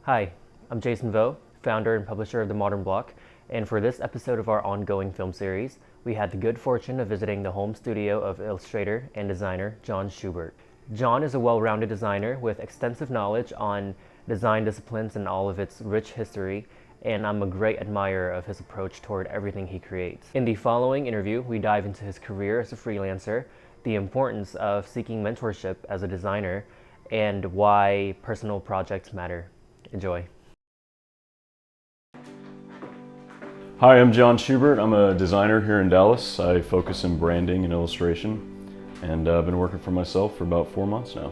Hi, I'm Jason Vo, founder and publisher of The Modern Block, and for this episode of our ongoing film series, we had the good fortune of visiting the home studio of illustrator and designer Jons Schubert. Jon is a well-rounded designer with extensive knowledge on design disciplines and all of its rich history, and I'm a great admirer of his approach toward everything he creates. In the following interview, we dive into his career as a freelancer, the importance of seeking mentorship as a designer, and why personal projects matter. Enjoy. Hi, I'm Jons Schubert. I'm a designer here in Dallas. I focus in branding and illustration, and I've been working for myself for about 4 months now.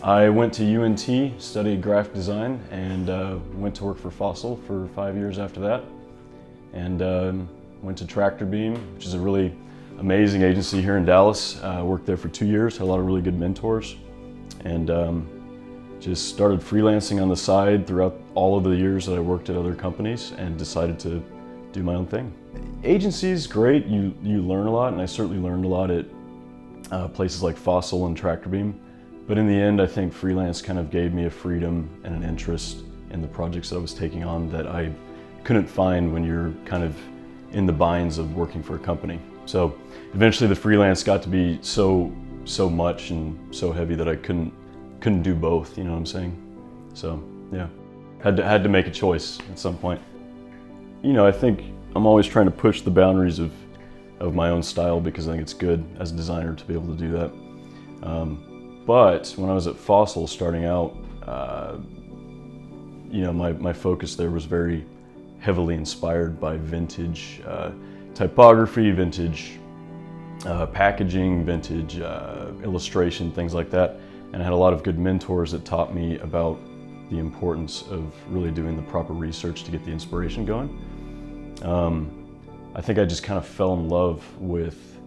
I went to UNT, studied graphic design, and went to work for Fossil for 5 years after that, and went to Tractor Beam, which is a really amazing agency here in Dallas. Worked there for 2 years, had a lot of really good mentors, and just started freelancing on the side throughout all of the years that I worked at other companies and decided to do my own thing. Agency is great, you learn a lot, and I certainly learned a lot at places like Fossil and Tractor Beam. But in the end, I think freelance kind of gave me a freedom and an interest in the projects that I was taking on that I couldn't find when you're kind of in the binds of working for a company. So eventually the freelance got to be so much and so heavy that I couldn't do both, you know what I'm saying? So yeah, had to make a choice at some point. You know, I think I'm always trying to push the boundaries of my own style because I think it's good as a designer to be able to do that. But when I was at Fossil starting out, you know, my focus there was very heavily inspired by vintage typography, vintage packaging, vintage illustration, things like that. And I had a lot of good mentors that taught me about the importance of really doing the proper research to get the inspiration going. I think I just kind of fell in love with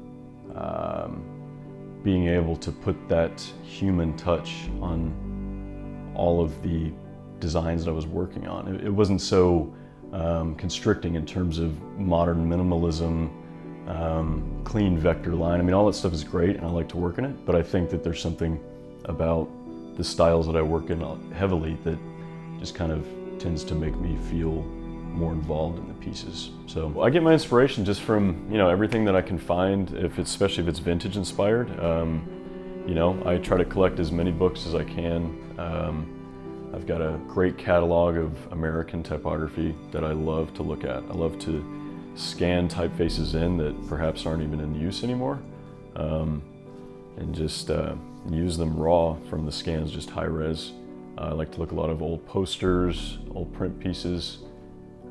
being able to put that human touch on all of the designs that I was working on. It wasn't so constricting in terms of modern minimalism, clean vector line. I mean, all that stuff is great and I like to work in it, but I think that there's something about the styles that I work in heavily that just kind of tends to make me feel more involved in the pieces. So I get my inspiration just from, you know, everything that I can find, especially if it's vintage inspired. You know, I try to collect as many books as I can. I've got a great catalog of American typography that I love to look at. I love to scan typefaces in that perhaps aren't even in use anymore, and just use them raw from the scans, just high res. I like to look at a lot of old posters, old print pieces.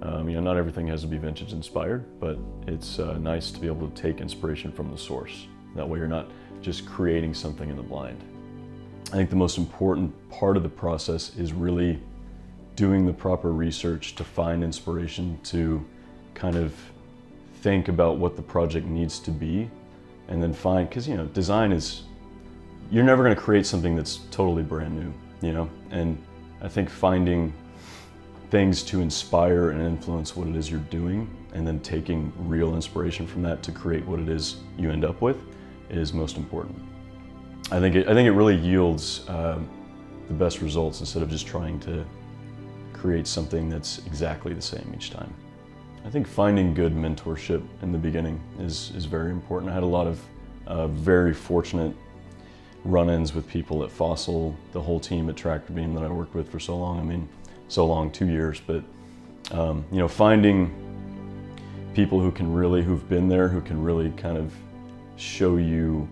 You know, not everything has to be vintage inspired, but it's nice to be able to take inspiration from the source. That way you're not just creating something in the blind. I think the most important part of the process is really doing the proper research to find inspiration, to kind of think about what the project needs to be, and then find, because, you know, design is, you're never going to create something that's totally brand new, you know? And I think finding things to inspire and influence what it is you're doing, and then taking real inspiration from that to create what it is you end up with is most important. I think it really yields the best results instead of just trying to create something that's exactly the same each time. I think finding good mentorship in the beginning is very important. I had a lot of very fortunate run-ins with people at Fossil, the whole team at Tractor Beam that I worked with for so long. I mean, so long, 2 years, but you know, finding people who've been there, who can really kind of show you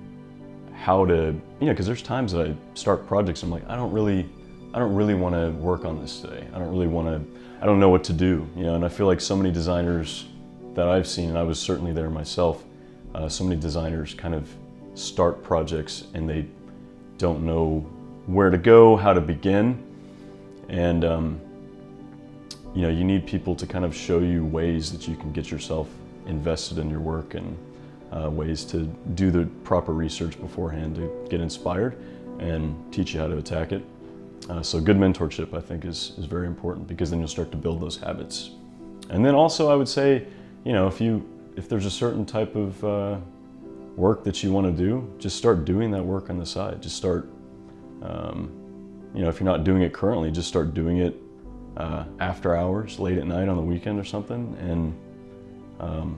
how to, you know, because there's times that I start projects and I'm like, I don't really want to work on this today. I don't know what to do, you know. And I feel like so many designers that I've seen, and I was certainly there myself, so many designers kind of start projects and they don't know where to go, how to begin. And you know, you need people to kind of show you ways that you can get yourself invested in your work, and ways to do the proper research beforehand to get inspired and teach you how to attack it. So good mentorship, I think, is very important, because then you'll start to build those habits. And then also, I would say, you know, if there's a certain type of work that you want to do, just start doing that work on the side. Just start if you're not doing it currently, just start doing it after hours, late at night on the weekend or something. And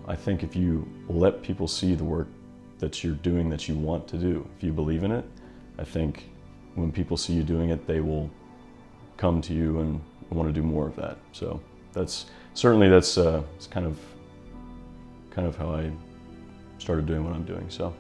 I think if you let people see the work that you're doing that you want to do, if you believe in it, I think when people see you doing it, they will come to you and want to do more of that. So that's it's kind of how I started doing what I'm doing. So.